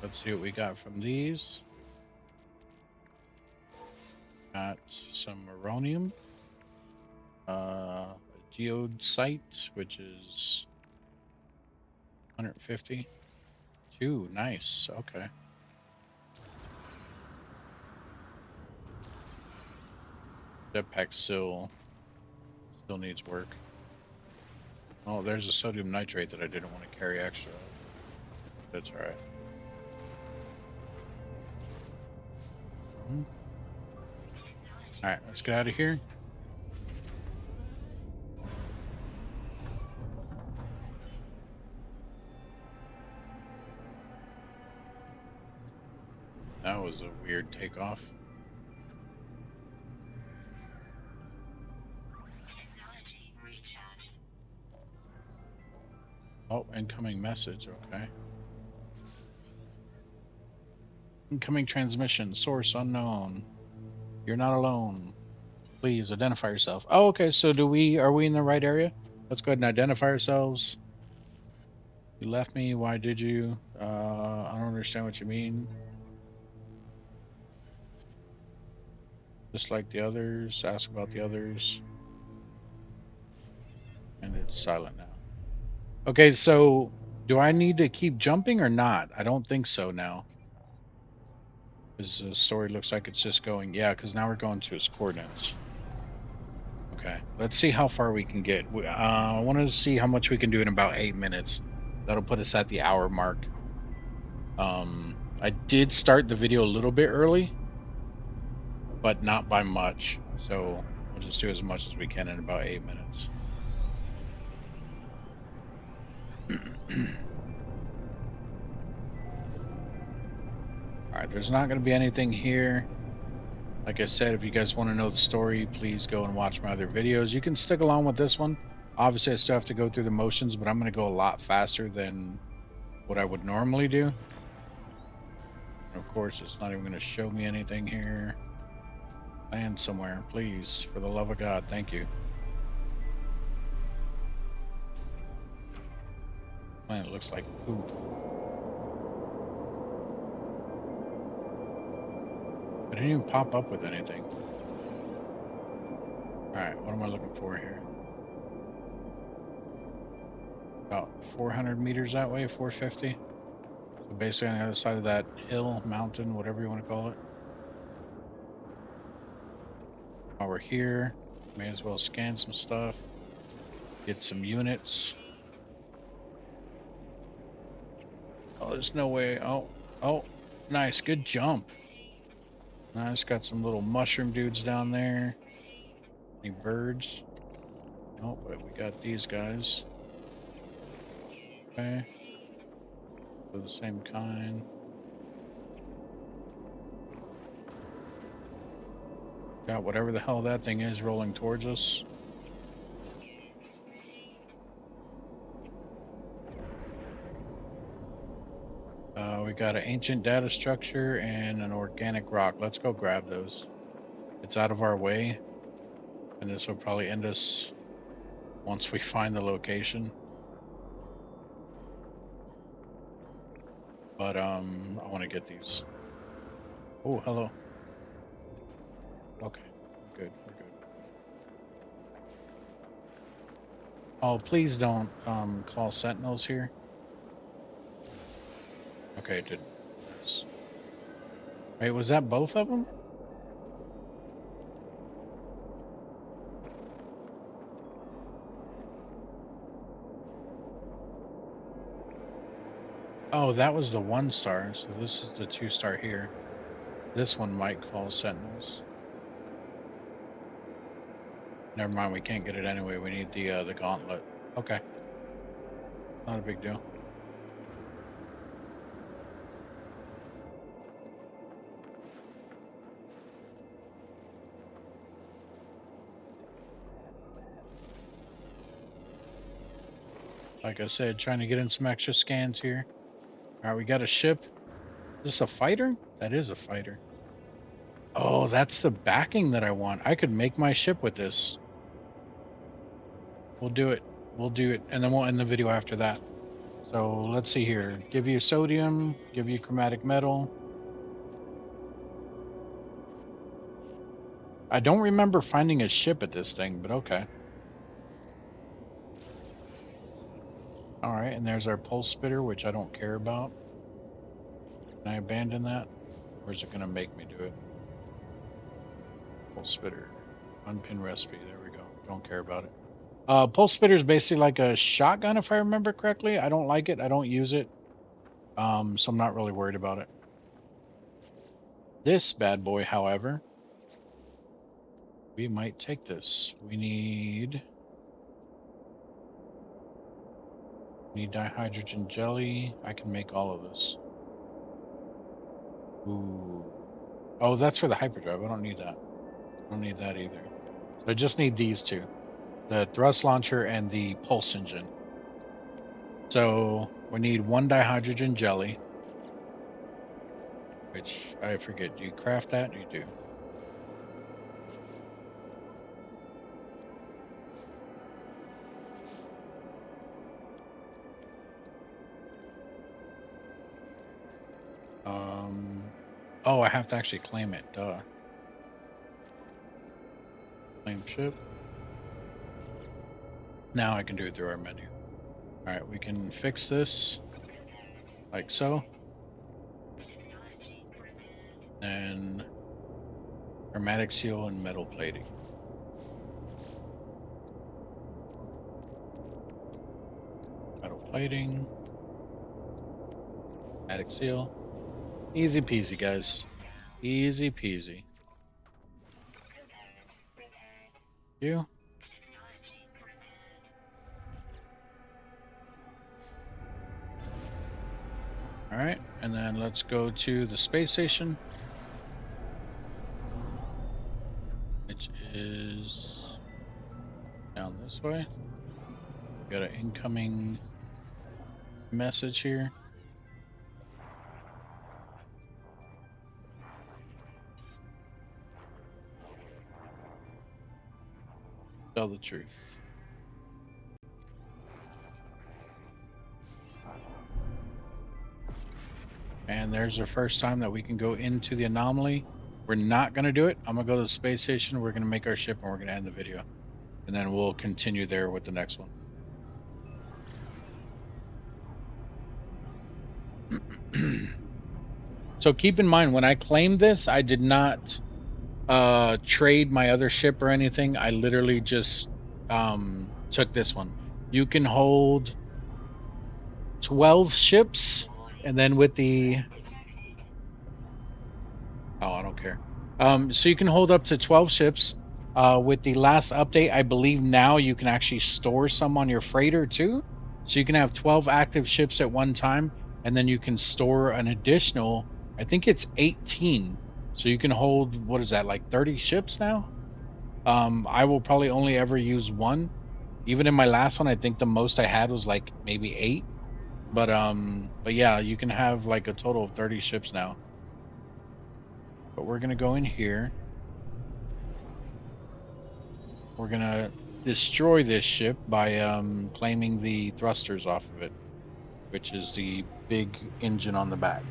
Let's see what we got from these. Got some uranium. Geode site, which is 150. Two, nice. Okay. Jetpack still needs work. Oh, there's a sodium nitrate that I didn't want to carry extra. That's all right. All right, let's get out of here. That was a weird takeoff. Oh, incoming message. Okay. Incoming transmission. Source unknown. You're not alone. Please identify yourself. Oh, okay. So are we in the right area? Let's go ahead and identify ourselves. You left me. Why did you? I don't understand what you mean. Just like the others. Ask about the others. And it's silent now. Okay, so do I need to keep jumping or not? I don't think so now. Because the story looks like it's just going. Yeah, because now we're going to its coordinates. Okay, let's see how far we can get. I want to see how much we can do in about 8 minutes. That'll put us at the hour mark. I did start the video a little bit early, but not by much. So we'll just do as much as we can in about 8 minutes. All right, there's not going to be anything here. Like I said, if you guys want to know the story, please go and watch my other videos. You can stick along with this one. Obviously, I still have to go through the motions, but I'm going to go a lot faster than what I would normally do. And of course, it's not even going to show me anything here. Land somewhere, please. For the love of God, thank you. Man, it looks like poop. It didn't even pop up with anything. Alright, what am I looking for here? About 400 meters that way, 450. So basically on the other side of that hill, mountain, whatever you want to call it. While we're here, may as well scan some stuff. Get some units. Oh, there's no way. Oh, nice. Good jump. Nice. Got some little mushroom dudes down there. Any birds? Oh, but we got these guys. Okay. They're the same kind. Got whatever the hell that thing is rolling towards us. We got an ancient data structure and an organic rock. Let's go grab those. It's out of our way, and this will probably end us once we find the location. But I want to get these. Oh, hello. Okay, we're good. Oh, please don't call sentinels here. Okay, it didn't. Wait, was that both of them? Oh, that was the 1-star, so this is the 2-star here. This one might call sentinels. Never mind, we can't get it anyway. We need the gauntlet. Okay. Not a big deal. Like I said, trying to get in some extra scans here. All right, we got a ship. Is this a fighter? That is a fighter. Oh, that's the backing that I want. I could make my ship with this. We'll do it. We'll do it. And then we'll end the video after that. So let's see here. Give you sodium, give you chromatic metal. I don't remember finding a ship at this thing, but okay. All right, and there's our pulse spitter, which I don't care about. Can I abandon that? Or is it going to make me do it? Pulse spitter. Unpin recipe. There we go. Don't care about it. Pulse spitter is basically like a shotgun, if I remember correctly. I don't like it. I don't use it. So I'm not really worried about it. This bad boy, however, we might take this. We need dihydrogen jelly. I can make all of this. Ooh. Oh, that's for the hyperdrive. I don't need that. I don't need that either. So I just need these two, the thrust launcher and the pulse engine. So we need one dihydrogen jelly, which I forget. Do you craft that? You do. Oh, I have to actually claim it. Duh. Claim ship. Now I can do it through our menu. All right, we can fix this like so. And hermetic seal and metal plating. Metal plating. Hermetic seal. Easy peasy, guys. Easy peasy. You. All right, and then let's go to the space station, which is down this way. We got an incoming message here. Tell the truth. And there's our first time that we can go into the anomaly. We're not going to do it. I'm going to go to the space station. We're going to make our ship and we're going to end the video. And then we'll continue there with the next one. So keep in mind, when I claimed this, I did not trade my other ship or anything. I literally just took this one. You can hold 12 ships, and then with the I don't care. So you can hold up to 12 ships. With the last update, I believe now you can actually store some on your freighter too. So you can have 12 active ships at one time, and then you can store an additional, I think it's 18. So you can hold, what is that, like 30 ships now? I will probably only ever use one. Even in my last one, I think the most I had was like maybe 8. But yeah, you can have like a total of 30 ships now. But we're gonna go in here. We're gonna destroy this ship by claiming the thrusters off of it, which is the big engine on the back.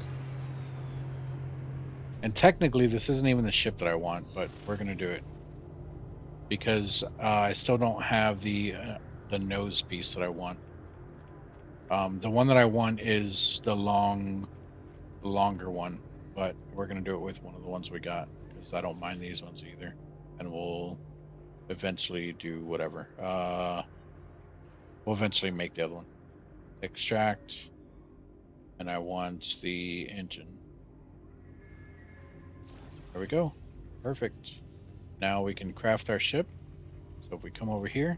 And technically, this isn't even the ship that I want, but we're gonna do it because I still don't have the nose piece that I want. The one that I want is the longer one, but we're gonna do it with one of the ones we got because I don't mind these ones either, and we'll eventually do whatever. We'll eventually make the other one. Extract, and I want the engine. There we go. Perfect. Now we can craft our ship. So if we come over here,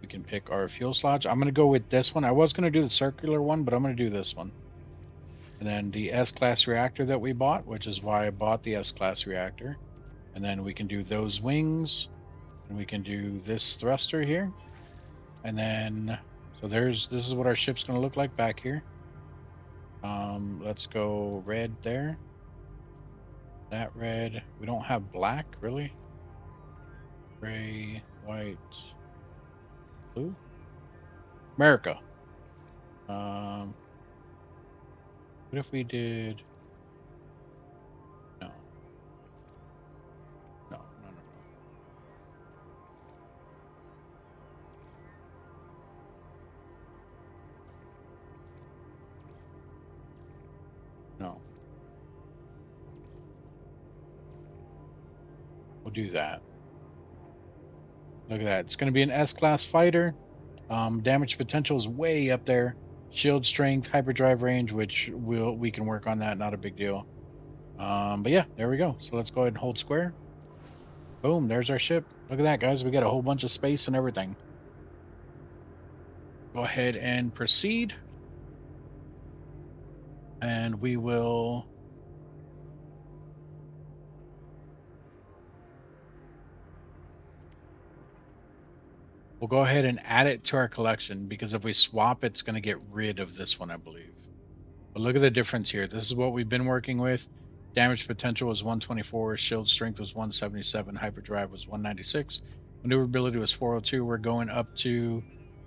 we can pick our fuel sludge. I'm going to go with this one. I was going to do the circular one, but I'm going to do this one. And then the S-class reactor that we bought, which is why I bought the S-class reactor. And then we can do those wings, and we can do this thruster here. And then, so this is what our ship's going to look like back here. Let's go red there. That red. We don't have black, really. Gray, white, blue. America. What if we did? No. No. No. We'll do that. Look at that. It's going to be an S-class fighter. Damage potential is way up there. shield strength, hyperdrive range, which we can work on that. Not a big deal. But yeah, there we go. So let's go ahead and hold square. Boom, there's our ship. Look at that, guys. We got a whole bunch of space and everything. Go ahead and proceed. And we will... We'll go ahead and add it to our collection, because if we swap, it's going to get rid of this one, I believe. But look at the difference here. This is what we've been working with. Damage potential was 124. Shield strength was 177. Hyperdrive was 196. Maneuverability was 402. We're going up to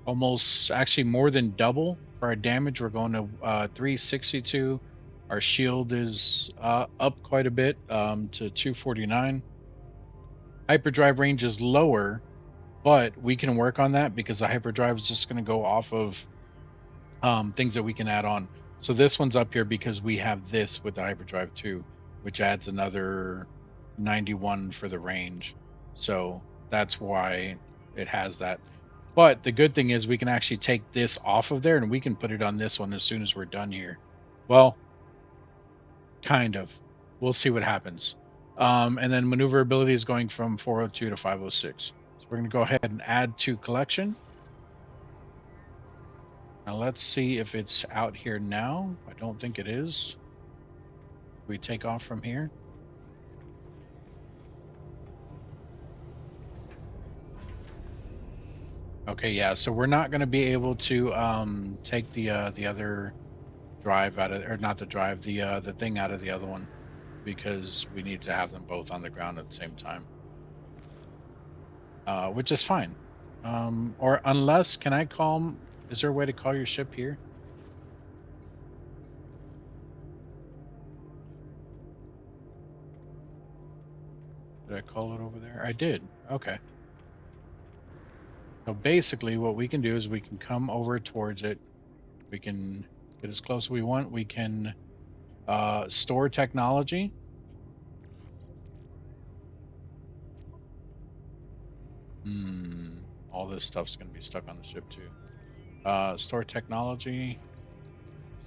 almost, actually more than double for our damage. We're going to 362. Our shield is up quite a bit to 249. Hyperdrive range is lower, but we can work on that because the hyperdrive is just going to go off of things that we can add on. So this one's up here because we have this with the hyperdrive too, which adds another 91 for the range. So that's why it has that. But the good thing is we can actually take this off of there and we can put it on this one as soon as we're done here. Well, kind of. We'll see what happens. And then maneuverability is going from 402 to 506. So we're going to go ahead and add to collection. Now let's see if it's out here now. I don't think it is. We take off from here. Okay, yeah, so we're not going to be able to take the other drive out of, or not the drive, the thing out of the other one, because we need to have them both on the ground at the same time. Which is fine. Or unless, can I call, is there a way to call your ship here? Did I call it over there? I did. Okay. So basically what we can do is we can come over towards it. We can get as close as we want. We can store technology. All this stuff's going to be stuck on the ship too. Store technology.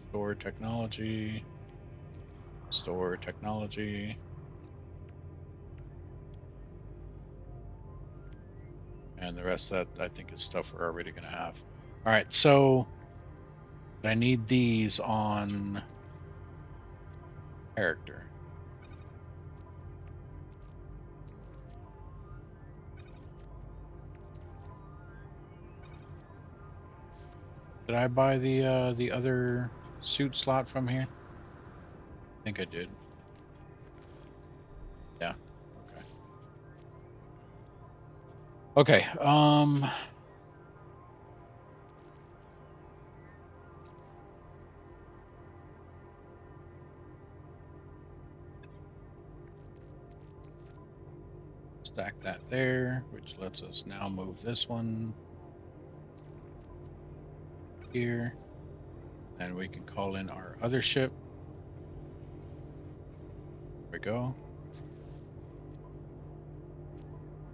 Store technology. Store technology. And the rest of that, I think, is stuff we're already going to have. All right, so I need these on character. Did I buy the other suit slot from here? I think I did. Yeah. Okay. Okay. Stack that there, which lets us now move this one here. And we can call in our other ship. There we go.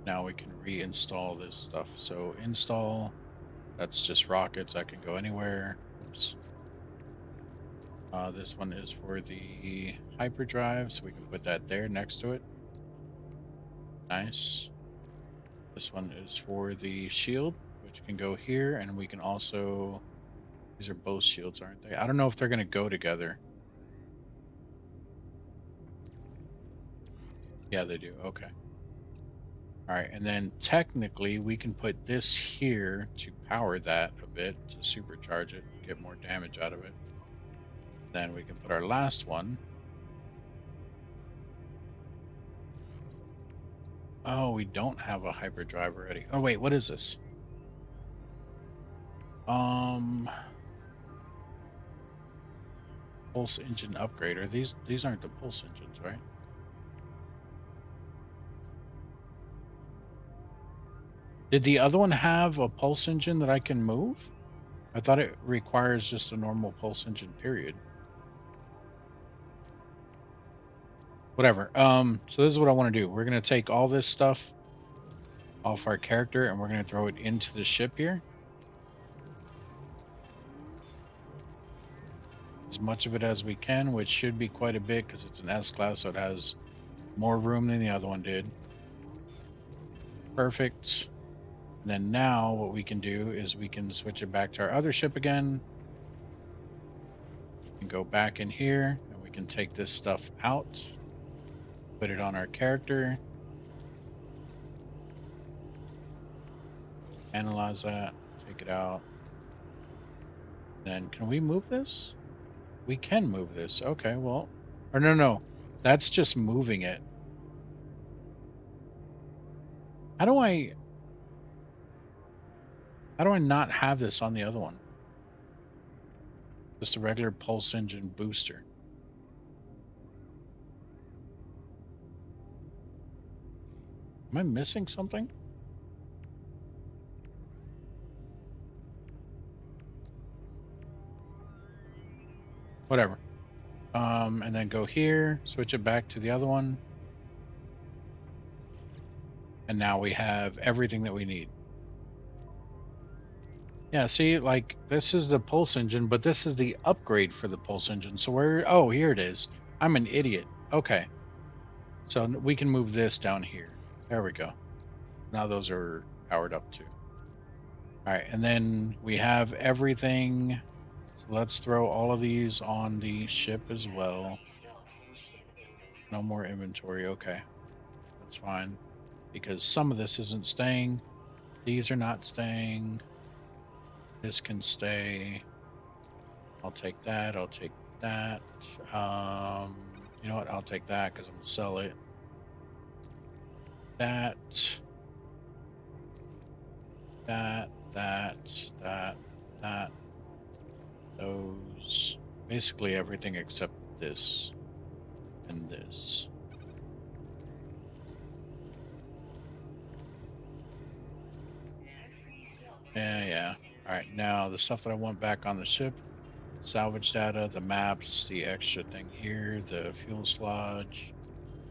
Now we can reinstall this stuff. So install, that's just rockets. That can go anywhere. Oops. This one is for the hyperdrive, so we can put that there next to it. Nice. This one is for the shield, which can go here, and we can also, these are both shields, aren't they? I don't know if they're going to go together. Yeah, they do. Okay. All right, and then technically we can put this here to power that a bit, to supercharge it, get more damage out of it. Then we can put our last one. Oh, we don't have a hyperdrive already. Oh wait, what is this? Pulse engine upgrader. These aren't the pulse engines, right? Did the other one have a pulse engine that I can move? I thought it requires just a normal pulse engine, period. Whatever. So this is what I want to do. We're going to take all this stuff off our character and we're going to throw it into the ship here. as much of it as we can, which should be quite a bit because it's an S-Class, so it has more room than the other one did. Perfect. And then now what we can do is we can switch it back to our other ship again. And go back in here, and we can take this stuff out. Put it on our character. Analyze that. Take it out. Then can we move this? We can move this. Okay, well. Or no. That's just moving it. How do I not have this on the other one? Just a regular pulse engine booster. Am I missing something? Whatever. And then go here, switch it back to the other one. And now we have everything that we need. Yeah, see, like, this is the pulse engine, but this is the upgrade for the pulse engine. So where, oh, here it is. I'm an idiot. Okay. So we can move this down here. There we go. Now those are powered up too. All right, and then we have everything. So let's throw all of these on the ship as well. No more inventory. Okay, that's fine. Because some of this isn't staying. These are not staying. This can stay. I'll take that. I'll take that. You know what? I'll take that because I'm going to sell it. That. Those. Basically everything except this and this. Yeah. All right, now the stuff that I want back on the ship, salvage data, the maps, the extra thing here, the fuel sludge,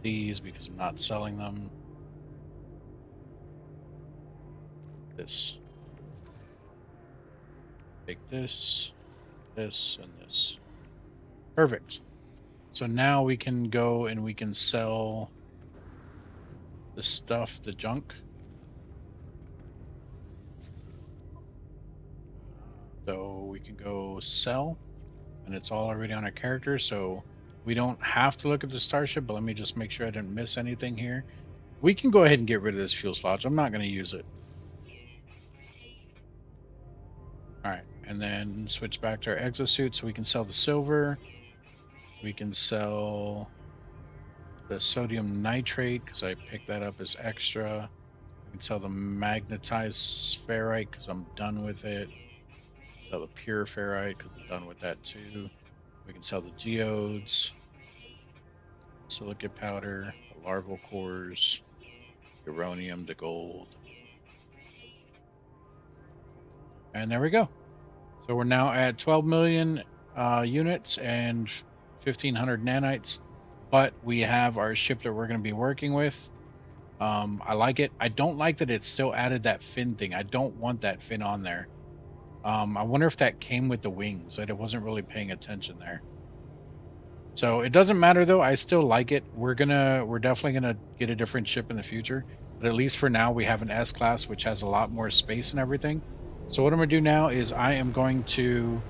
these because I'm not selling them. This. Take this, this, and this. Perfect. So now we can go and we can sell the stuff, the junk. So we can go sell, and it's all already on our character, so we don't have to look at the starship, but let me just make sure I didn't miss anything here. We can go ahead and get rid of this fuel sludge. I'm not going to use it. All right, and then switch back to our exosuit so we can sell the silver. We can sell the sodium nitrate because I picked that up as extra. We can sell the magnetized ferrite because I'm done with it. Sell the pure ferrite because I'm done with that too. We can sell the geodes, silicate powder, the larval cores, uranium, the gold. And there we go. So we're now at 12 million units and 1,500 nanites. But we have our ship that we're going to be working with. I like it. I don't like that it still added that fin thing. I don't want that fin on there. I wonder if that came with the wings. That I wasn't really paying attention there. So it doesn't matter though. I still like it. We're definitely gonna get a different ship in the future. But at least for now, we have an S-Class, which has a lot more space and everything. So what I'm gonna do now is I am going to.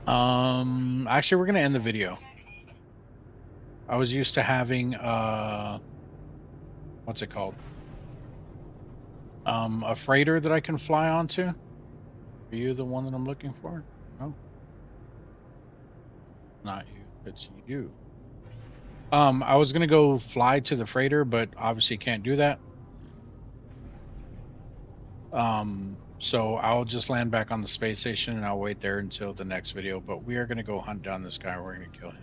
Actually, we're gonna end the video. I was used to having what's it called? A freighter that I can fly onto. Are you the one that I'm looking for? No. Not you. It's you. I was gonna go fly to the freighter, but obviously can't do that. So I'll just land back on the space station and I'll wait there until the next video. But we are gonna go hunt down this guy. We're gonna kill him.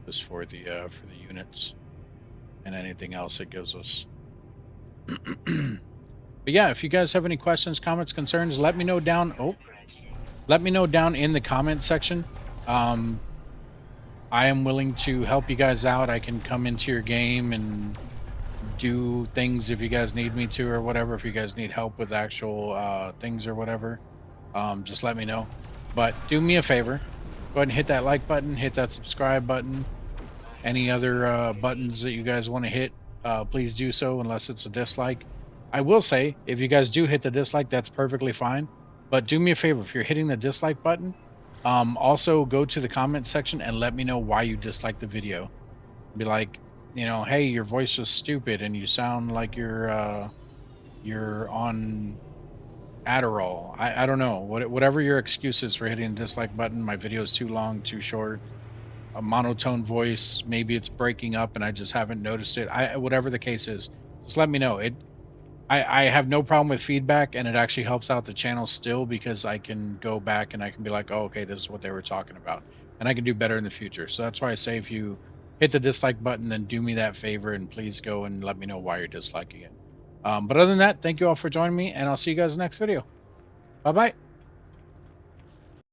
Just for the units and anything else it gives us. But yeah, if you guys have any questions, comments, concerns, let me know down. Let me know down in the comment section. I am willing to help you guys out. I can come into your game and do things if you guys need me to or whatever. If you guys need help with actual things or whatever. just let me know. But do me a favor, go ahead and hit that like button, hit that subscribe button. Any other buttons that you guys want to hit, please do so, unless it's a dislike. I will say, if you guys do hit the dislike, that's perfectly fine. But do me a favor, if you're hitting the dislike button, also go to the comment section and let me know why you dislike the video. Be like, hey, your voice was stupid and you sound like you're on Adderall. I don't know. Whatever your excuse is for hitting the dislike button, my video is too long, too short, a monotone voice, maybe it's breaking up and I just haven't noticed it. Whatever the case is, just let me know. I have no problem with feedback, and it actually helps out the channel still, because I can go back and I can be like, oh, okay, this is what they were talking about, and I can do better in the future. So that's why I say, if you hit the dislike button, then do me that favor and please go and let me know why you're disliking it. But other than that, thank you all for joining me, and I'll see you guys next video. Bye bye.